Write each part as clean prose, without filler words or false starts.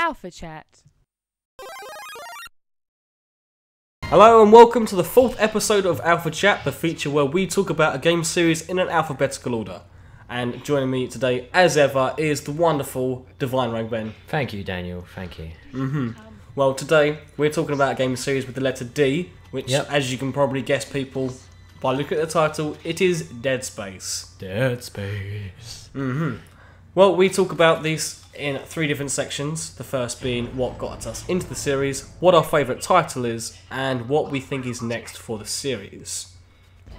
Alpha Chat. Hello and welcome to the 4th episode of Alpha Chat, the feature where we talk about a game series in an alphabetical order. And joining me today, as ever, is the wonderful Divine Rogue Ben. Thank you, Daniel. Thank you. Well, today we're talking about a game series with the letter D, which, as you can probably guess, people, by looking at the title, it is Dead Space. Dead Space. Well, we talk about this in 3 different sections. The first being what got us into the series, what our favourite title is, and what we think is next for the series.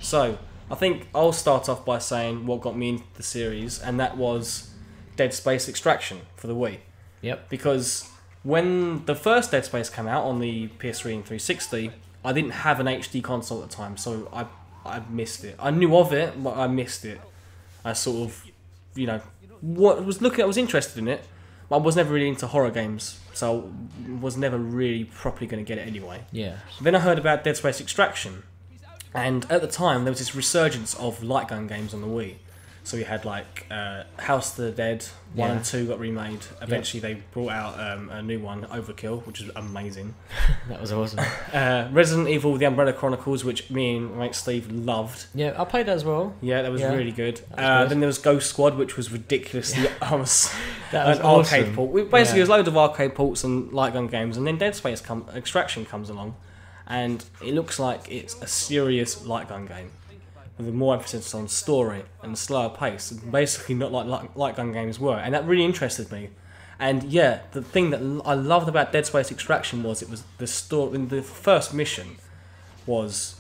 So, I think I'll start off by saying what got me into the series, and that was Dead Space Extraction for the Wii. Yep. Because when the first Dead Space came out on the PS3 and 360, I didn't have an HD console at the time, so I missed it. I knew of it, but I missed it. I sort of, I was interested in it, but I was never really into horror games, so I was never really properly going to get it anyway. Yeah. Then I heard about Dead Space Extraction, and at the time there was this resurgence of light gun games on the Wii. So we had like House of the Dead 1 and 2 got remade. Eventually they brought out a new one, Overkill, which was amazing. That was awesome. Resident Evil: The Umbrella Chronicles, which me and mate Steve loved. Yeah, I played that as well. Yeah, that was really good. Was good. Then there was Ghost Squad, which was ridiculously That was an awesome. arcade port. Basically, there's loads of arcade ports and light gun games, and then Dead Space Extraction comes along, and it looks like it's a serious light gun game with more emphasis on story and slower pace, basically not like light gun games were, and that really interested me. And yeah, the thing that I loved about Dead Space Extraction was it was the story. In the first mission was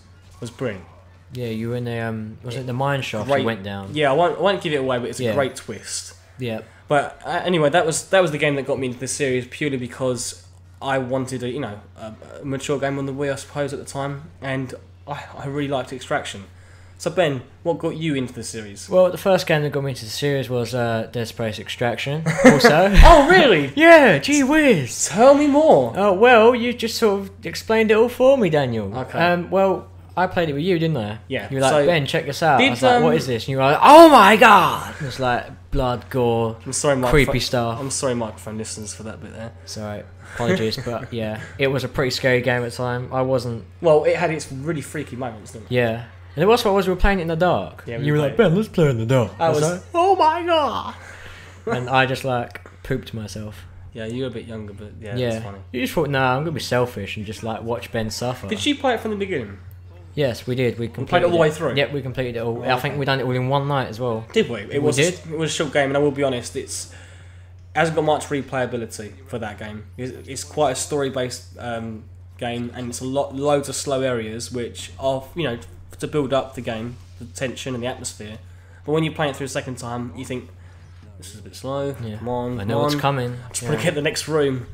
brilliant. Yeah, you were in the was it the mine shaft you went down? Yeah, I won't give it away, but it's a great twist. Yeah. But anyway, that was the game that got me into the series purely because I wanted a mature game on the Wii, I suppose, at the time, and I really liked Extraction. So Ben, what got you into the series? Well, the first game that got me into the series was Dead Space Extraction. Also. Oh really? Yeah. Gee whiz. Tell me more. Oh well, you just sort of explained it all for me, Daniel. Okay. Well, I played it with you, didn't I? Yeah. You were like, Ben, check this out. I was did, like, what is this? And you were like, oh my god! It was like blood, gore, I'm sorry, creepy stuff. I'm sorry, microphone listeners, for that bit there. It's alright. Apologies, but yeah, it was a pretty scary game at the time. I wasn't. Well, it had its really freaky moments, didn't it? Yeah. And the worst part was we were playing it in the dark. Yeah, you were like, Ben, let's play in the dark. I was was- like, oh my god! And I just like pooped myself. Yeah, you were a bit younger, but yeah, Yeah. that's funny. You just thought, nah, I'm gonna be selfish and just like watch Ben suffer. Did you play it from the beginning? Yes, we did. We completed played it all the way through? Yep, we completed it all. Oh, I think we done it all in one night as well. Did we? It was did. It was a short game, and I will be honest, it hasn't got much replayability for that game. It's quite a story-based game, and it's loads of slow areas, which are to build up the game, the tension and the atmosphere. But when you play it through a second time, you think this is a bit slow. Yeah. Come on, I know what's coming. I just want to get the next room.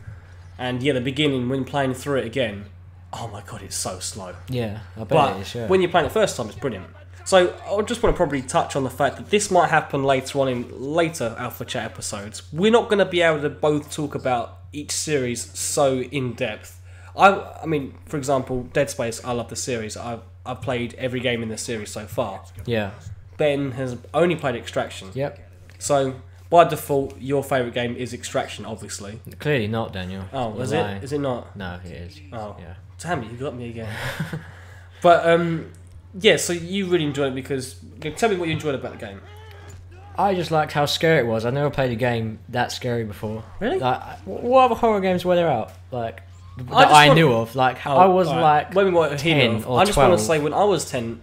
And yeah, the beginning when playing through it again, oh my god, it's so slow. Yeah, I bet But it is. Yeah. when you're playing it the first time, it's brilliant. So I just want to probably touch on the fact that this might happen later on in later Alpha Chat episodes. We're not going to be able to both talk about each series so in depth. I mean, for example, Dead Space, I love the series. I've played every game in the series so far. Yeah. Ben has only played Extraction. Yep. So by default, your favourite game is Extraction, obviously. Clearly not, Daniel. Oh, You're is lying. it? Is it not? No, it is. Oh. Yeah. Damn it, you got me again. But yeah, so you really enjoyed it because tell me what you enjoyed about the game. I just liked how scary it was. I never played a game that scary before. Really? Like, what other horror games were there out? Like that just I want- knew of. Like Oh, I was alright. like When we were 10 or I just want 12. to say when I was 10,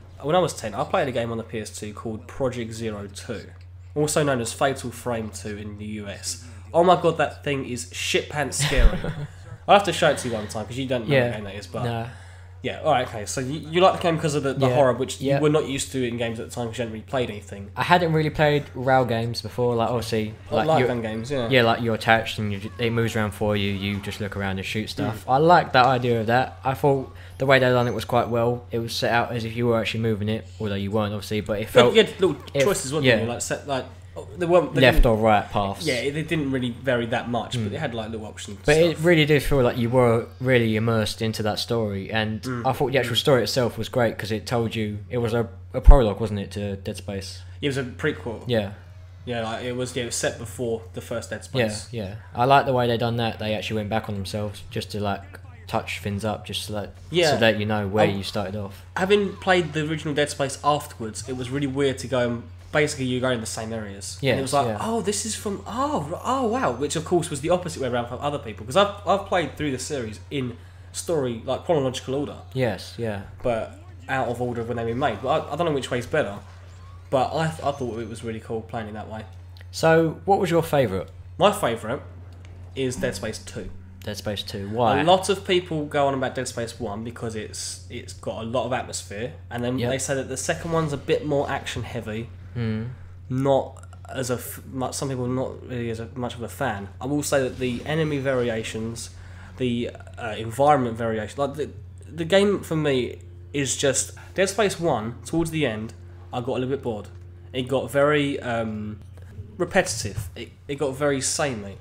I played a game on the PS2 called Project 02, also known as Fatal Frame 2 in the US. Oh my god, that thing is shit pants scary. I'll have to show it to you one time because you don't know what game that is. But Nah. yeah, alright, okay. So you like the game because of the Yeah. horror, which Yeah. you were not used to in games at the time because you hadn't really played anything. I hadn't really played RAL games before. Like obviously, Like light gun games, yeah. Yeah, like you're attached and it moves around for you. You just look around and shoot stuff. I liked that idea of that. I thought the way they done it was quite well. It was set out as if you were actually moving it, although you weren't obviously. But it felt You had little choices, wasn't yeah. you? Like set like they weren't left or right paths. Yeah, they didn't really vary that much, but they had like little options. But and it stuff. really did feel like you were really immersed into that story, and I thought the actual story itself was great because it told you it was a prologue, wasn't it, to Dead Space? It was a prequel. Yeah. Yeah, like it was set before the first Dead Space. Yeah. I like the way they done that. They actually went back on themselves just to like touch things up, just so that you know where you started off. Having played the original Dead Space afterwards, it was really weird to go and basically you go in the same areas. Yeah, and it was like, oh, this is from oh wow, which of course was the opposite way around for other people because I've played through the series in story like chronological order. Yes, yeah. But out of order of when they were made. But I don't know which way's better. But I thought it was really cool playing it that way. So, what was your favourite? My favourite is Dead Space 2. Dead Space 2. Why? A lot of people go on about Dead Space 1 because it's got a lot of atmosphere, and then they say that the second one's a bit more action heavy. Not as some people not really as much of a fan. I will say that the enemy variations, the environment variation, like the game for me is just Dead Space 1 towards the end. I got a little bit bored. It got very repetitive. It got very samey.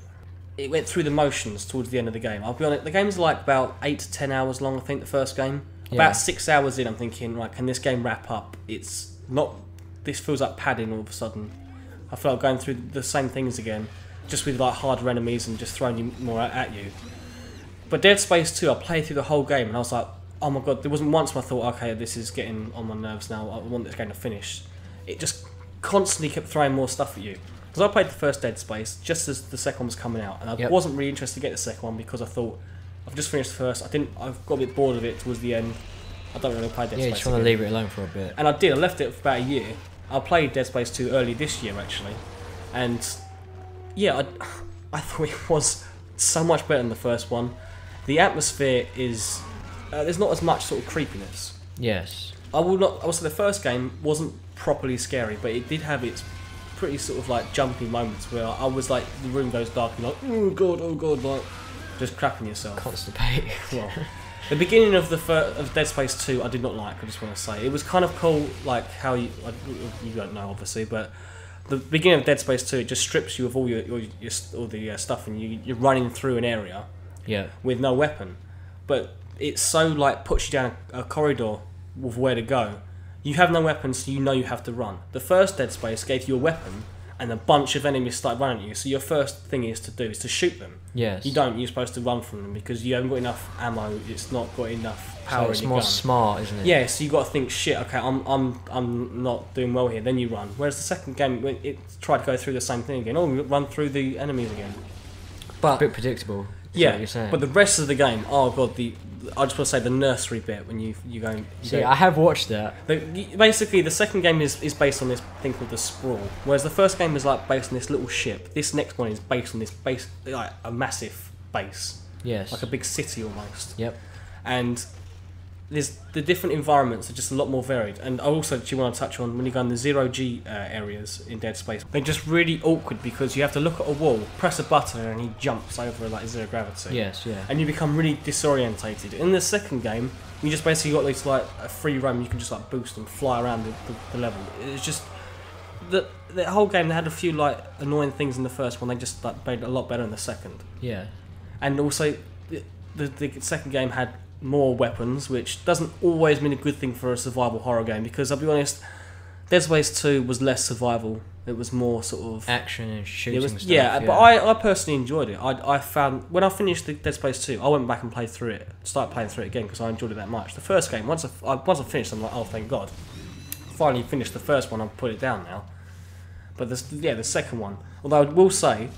It went through the motions towards the end of the game. I'll be honest, the game's like about 8 to 10 hours long, I think, the first game. Yeah. About 6 hours in, I'm thinking, right, can this game wrap up? It's not... This feels like padding all of a sudden. I feel like going through the same things again, just with like harder enemies and just throwing you more at you. But Dead Space 2, I played through the whole game and I was like, oh my god, there wasn't once where I thought, okay, this is getting on my nerves now, I want this game to finish. It just constantly kept throwing more stuff at you. Because I played the first Dead Space just as the second one was coming out, and I wasn't really interested to get the second one because I thought, I've just finished the first, I've got a bit bored of it towards the end, I don't really play Dead Space Yeah, you just want to leave it alone for a bit. And I did, I left it for about a year. I played Dead Space 2 early this year actually, and yeah, I thought it was so much better than the first one. The atmosphere is... there's not as much sort of creepiness. Yes. I will say the first game wasn't properly scary, but it did have its pretty sort of like jumpy moments where I was like, the room goes dark and like, oh god, like just crapping yourself. Constipated. Well, the beginning of of Dead Space 2 I did not like, I just want to say. It was kind of cool, like how you don't know obviously, but the beginning of Dead Space 2, it just strips you of all all the stuff and you're running through an area with no weapon. But it's so like puts you down a corridor with where to go. You have no weapons, so you know you have to run. The first Dead Space gave you a weapon, and a bunch of enemies start running at you. So your first thing is to shoot them. Yes. You're supposed to run from them because you haven't got enough ammo. It's not got enough power. So it's in your more gun. smart, isn't it? Yeah. So you got to think, shit. Okay, I'm not doing well here. Then you run. Whereas the second game, it tried to go through the same thing again. Oh, run through the enemies again. But a bit predictable. Yeah, but the rest of the game, oh god, I just want to say the nursery bit when you go and... I have watched that. Basically, the second game is based on this thing called the Sprawl, whereas the first game is like based on this little ship. This next one is based on this base, like a massive base. Yes. Like a big city almost. Yep. And the different environments are just a lot more varied. And I also actually want to touch on when you go in the 0G areas in Dead Space. They're just really awkward because you have to look at a wall, press a button, and he jumps over like zero gravity. Yes, yeah. And you become really disorientated. In the second game, you just basically got this like a free roam. You can just like boost and fly around the level. It's just the whole game. They had a few like annoying things in the first one. They just like made it a lot better in the second. Yeah. And also, the second game had more weapons, which doesn't always mean a good thing for a survival horror game, because I'll be honest, Dead Space 2 was less survival. It was more sort of action and shooting stuff. Yeah, but I personally enjoyed it. I found, when I finished the Dead Space 2, I went back and played through it, started playing through it again because I enjoyed it that much. The first game, once I finished, I'm like, oh thank god, finally finished the first one. I've put it down now. But the second one, although I will say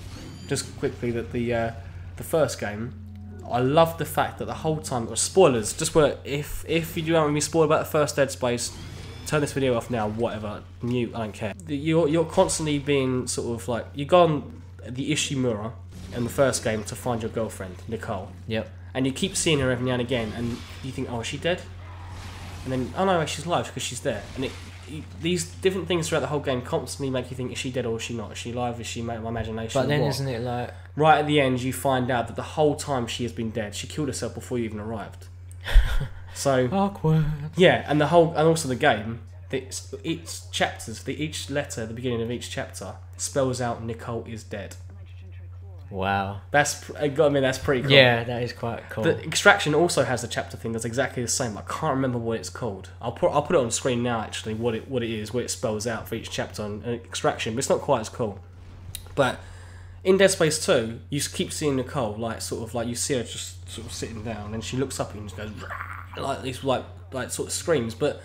just quickly that the first game, I loved the fact that the whole time, it was spoilers, just where if you don't want me to spoil about the first Dead Space, turn this video off now, whatever, mute, I don't care. You're constantly being sort of like, you go on the Ishimura in the first game to find your girlfriend, Nicole. Yep. And you keep seeing her every now and again, and you think, oh, is she dead? And then, oh no, she's alive because she's there. And these different things throughout the whole game constantly make you think, is she dead or is she not? Is she alive? Is she my imagination? But then isn't it like... Right at the end, you find out that the whole time she has been dead. She killed herself before you even arrived. So awkward. Yeah, and also the game, each chapters, each letter at the beginning of each chapter spells out Nicole is dead. Wow. I mean, that's pretty cool. Yeah, that is quite cool. The Extraction also has a chapter thing that's exactly the same. I can't remember what it's called. I'll put it on screen now. Actually, what it is, what it spells out for each chapter on Extraction, but it's not quite as cool. But in Dead Space 2, you keep seeing Nicole, like sort of like you see her just sort of sitting down, and she looks up and just goes like this, like sort of screams, but.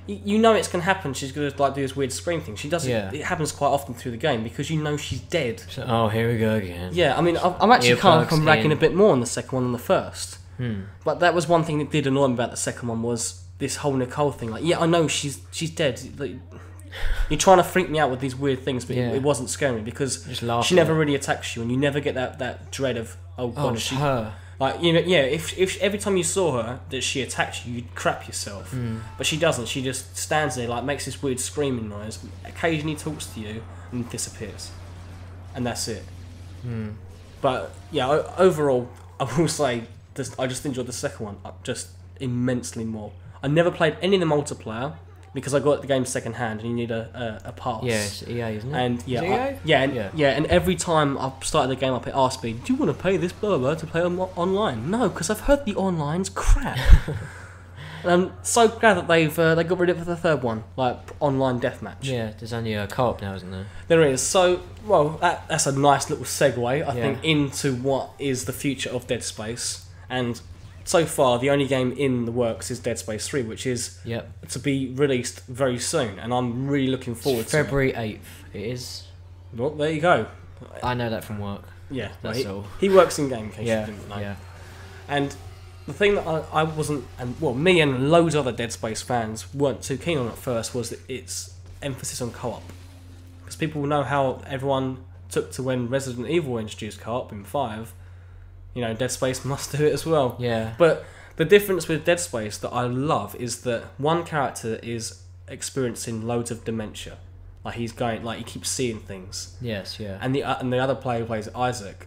You know it's going to happen. She's going to like do this weird scream thing. She does it. Yeah. It happens quite often through the game because you know she's dead. So, oh, here we go again. Yeah, I mean, I'm actually kind of ragging in. a bit more on the second one than the first. But that was one thing that did annoy me about the second one was this whole Nicole thing. Like, yeah, I know she's dead. Like, you're trying to freak me out with these weird things, but it wasn't scaring me because she never really attacks you, and you never get that dread of God, it's her. Like, you know, yeah, if every time you saw her that she attacked you, you'd crap yourself. But she doesn't. She just stands there, like, makes this weird screaming noise, occasionally talks to you, and disappears. And that's it. But, yeah, overall, I will say, I just enjoyed the second one just immensely more. I never played any of the multiplayer, because I got the game second hand and you need a pass. Yeah, it's EA, isn't it? And yeah, is it EA? And every time I started the game up, it asked me, "Do you want to pay this blah blah to play online?" No, because I've heard the online's crap. And I'm so glad that they got rid of the third one, like online deathmatch. Yeah, there's only a co-op now, isn't there? There is. So, well, that's a nice little segue, I think, into what is the future of Dead Space. And so far, the only game in the works is Dead Space 3, which is to be released very soon, and I'm really looking forward to it. February 8th, it is. Well, there you go. I know that from work. Yeah, that's all. He works in game, in case you didn't know. Yeah. And the thing that I wasn't, and well, me and loads of other Dead Space fans weren't too keen on at first was its emphasis on co-op. Because people know how everyone took to when Resident Evil introduced co-op in 5. You know, Dead Space must do it as well. Yeah. But the difference with Dead Space that I love is that one character is experiencing loads of dementia. Like he keeps seeing things. Yes, yeah. And the other player who plays Isaac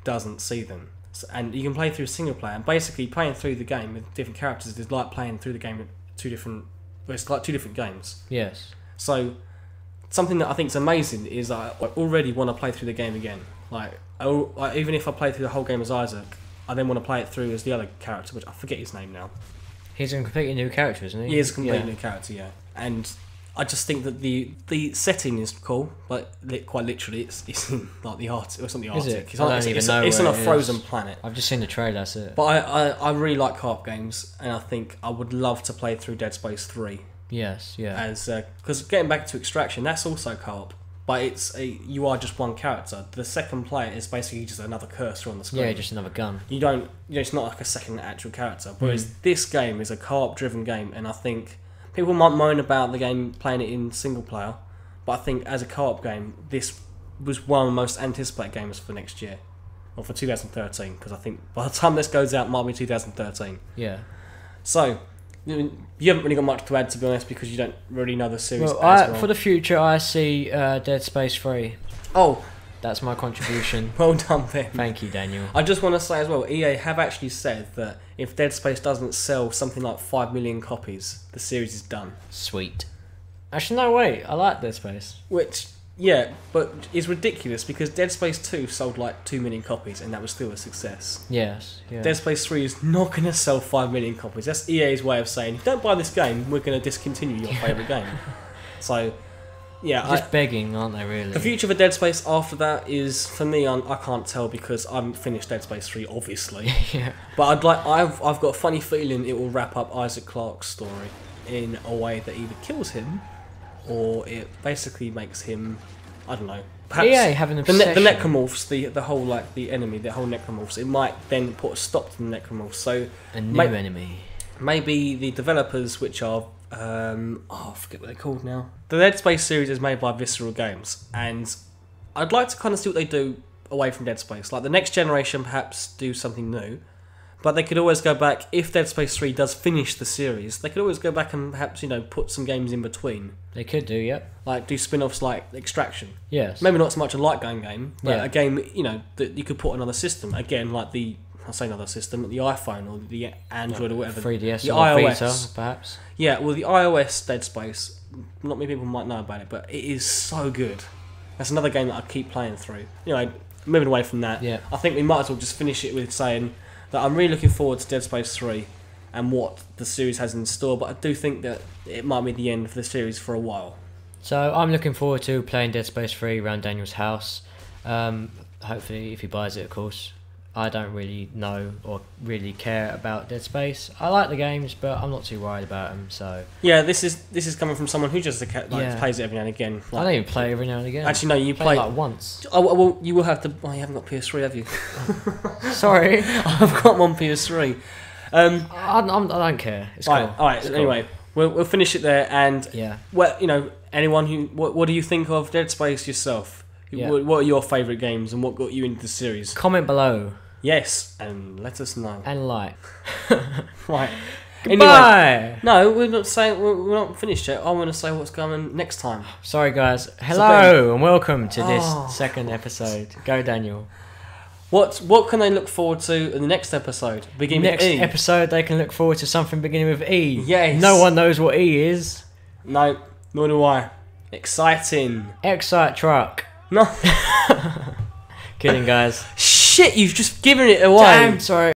doesn't see them. So, and you can play through single player, and basically playing through the game with different characters is like playing through the game with it's like two different games. Yes. So something that I think is amazing is I already want to play through the game again. Like even if I play through the whole game as Isaac, I then want to play it through as the other character, which I forget his name now. He's a completely new character, isn't he? He is a completely new character, yeah. And I just think that the setting is cool, but quite literally, it's in like the Arctic. It's not the Arctic. Is it? It's on a frozen planet. I've just seen the trailer. That's it. But I really like co-op games, and I think I would love to play through Dead Space 3. Yes, yeah. As because getting back to Extraction, that's also co-op. But you are just one character. The second player is basically just another cursor on the screen. Yeah, just another gun. It's not like a second actual character. Whereas this game is a co-op driven game, and I think people might moan about the game playing it in single player, but I think as a co-op game, this was one of the most anticipated games for next year, or for 2013. Because I think by the time this goes out, it might be 2013. Yeah. So. You haven't really got much to add, to be honest, because you don't really know the series well. For the future, I see Dead Space 3. Oh. That's my contribution. Well done, Ben. Thank you, Daniel. I just want to say as well, EA have actually said that if Dead Space doesn't sell something like 5 million copies, the series is done. Sweet. Actually, no, wait. I like Dead Space. Which, yeah, but it's ridiculous because Dead Space 2 sold like 2 million copies and that was still a success. Yes. Yeah. Dead Space 3 is not going to sell 5 million copies. That's EA's way of saying, if you don't buy this game, we're going to discontinue your favourite game. So, yeah. Just begging, aren't they, really? The future for Dead Space after that is, for me, I can't tell because I haven't finished Dead Space 3, obviously. Yeah. But I've got a funny feeling it will wrap up Isaac Clarke's story in a way that either kills him or it basically makes him, I don't know. Perhaps EA have an obsession. The necromorphs, the whole like the enemy, the whole necromorphs. It might then put a stop to the necromorphs. So a new enemy. Maybe the developers, which are I forget what they're called now. The Dead Space series is made by Visceral Games, and I'd like to kind of see what they do away from Dead Space. Like the next generation, perhaps do something new. But they could always go back, if Dead Space 3 does finish the series, they could always go back and perhaps, put some games in between. They could do, yep. Like, do spin-offs like Extraction. Yes. Maybe not so much a light gun game, but a game, that you could put another system. Again, like the iPhone or the Android or whatever. 3DS the or iOS. Vita, perhaps. Yeah, well, the iOS Dead Space, not many people might know about it, but it is so good. That's another game that I keep playing through. moving away from that, Yeah. I think we might as well just finish it with saying that I'm really looking forward to Dead Space 3 and what the series has in store, but I do think that it might be the end of the series for a while. So I'm looking forward to playing Dead Space 3 around Daniel's house. Hopefully, if he buys it, of course. I don't really know or really care about Dead Space. I like the games, but I'm not too worried about them. So Yeah, this is coming from someone who just plays it every now and again. I don't even play every now and again. Actually, no, you play play like once. Oh well, you will have to. Oh, you haven't got PS3, have you? Sorry, I've got one PS3. I don't care. It's cool. All right. It's cool. Anyway, we'll finish it there. And Yeah. well, anyone who what do you think of Dead Space yourself? Yeah. What are your favourite games and what got you into the series? Comment below Yes, and let us know. and like. Right. Goodbye. Anyway, no, we're not finished yet. I want to say what's coming next time. Sorry, guys. Hello and welcome to this second episode. Go, Daniel. What can they look forward to in the next episode? Beginning Next with E. episode, they can look forward to something beginning with E. Yes. No one knows what E is. No, nor do I. Exciting. Excite truck. No. Kidding, guys. Shit, you've just given it away. Damn, sorry.